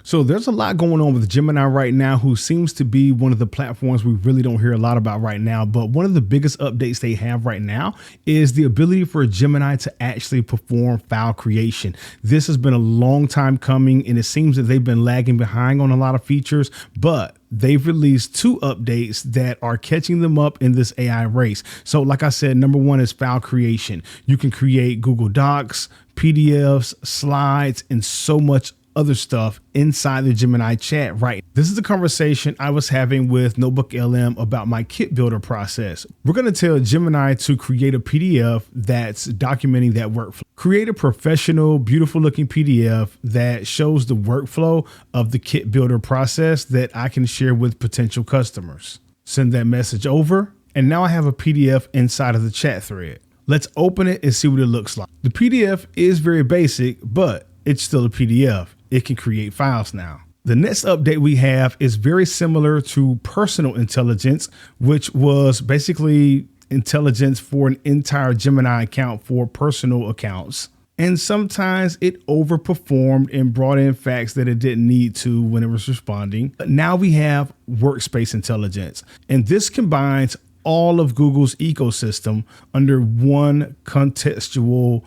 So there's a lot going on with Gemini right now, who seems to be one of the platforms we really don't hear a lot about right now. But one of the biggest updates they have right now is the ability for Gemini to actually perform file creation. This has been a long time coming, and it seems that they've been lagging behind on a lot of features, but they've released 2 updates that are catching them up in this AI race. So like I said, number 1 is file creation. You can create Google Docs, PDFs, slides, and so much other stuff inside the Gemini chat, right? This is the conversation I was having with NotebookLM about my kit builder process. We're going to tell Gemini to create a PDF that's documenting that workflow. Create a professional, beautiful looking PDF that shows the workflow of the kit builder process that I can share with potential customers. Send that message over, and now I have a PDF inside of the chat thread. Let's open it and see what it looks like. The PDF is very basic, but it's still a PDF. It can create files now. The next update we have is very similar to personal intelligence, which was basically intelligence for an entire Gemini account for personal accounts. And sometimes it overperformed and brought in facts that it didn't need to when it was responding. But now we have Workspace Intelligence, and this combines all of Google's ecosystem under one contextual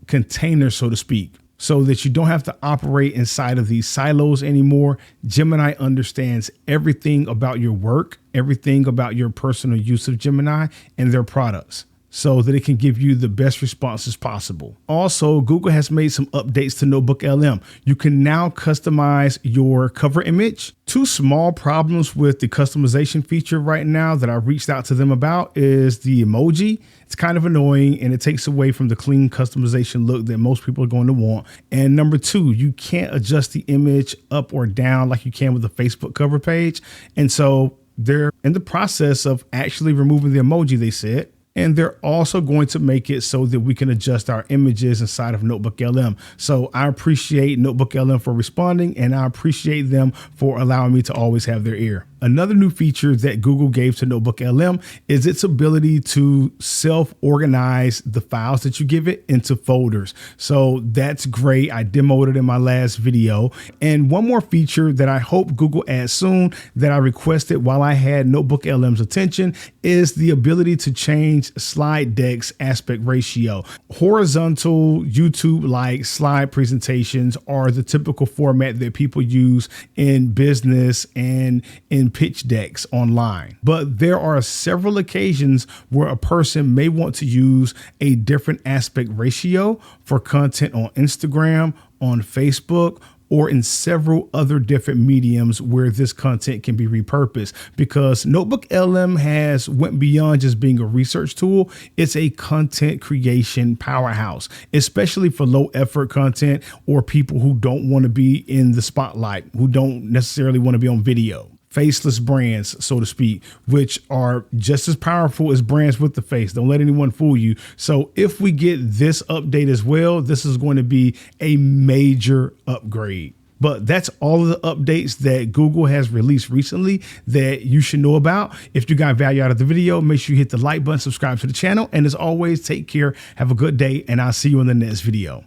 container, so to speak, so that you don't have to operate inside of these silos anymore. Gemini understands everything about your work, everything about your personal use of Gemini and their products, so that it can give you the best responses possible. Also, Google has made some updates to NotebookLM. You can now customize your cover image. 2 small problems with the customization feature right now that I reached out to them about is the emoji. It's kind of annoying, and it takes away from the clean customization look that most people are going to want. And number 2, you can't adjust the image up or down like you can with the Facebook cover page. And so they're in the process of actually removing the emoji, they said. And they're also going to make it so that we can adjust our images inside of NotebookLM. So I appreciate NotebookLM for responding, and I appreciate them for allowing me to always have their ear. Another new feature that Google gave to NotebookLM is its ability to self-organize the files that you give it into folders. So that's great. I demoed it in my last video. And one more feature that I hope Google adds soon that I requested while I had NotebookLM's attention is the ability to change slide deck's aspect ratio. Horizontal YouTube-like slide presentations are the typical format that people use in business and in pitch decks online. But there are several occasions where a person may want to use a different aspect ratio for content on Instagram, on Facebook, or in several other different mediums where this content can be repurposed, because NotebookLM has went beyond just being a research tool. It's a content creation powerhouse, especially for low effort content or people who don't want to be in the spotlight, who don't necessarily want to be on video. Faceless brands, so to speak, which are just as powerful as brands with the face. Don't let anyone fool you. So if we get this update as well, this is going to be a major upgrade. But that's all of the updates that Google has released recently that you should know about. If you got value out of the video, make sure you hit the like button, subscribe to the channel. And as always, take care, have a good day, and I'll see you in the next video.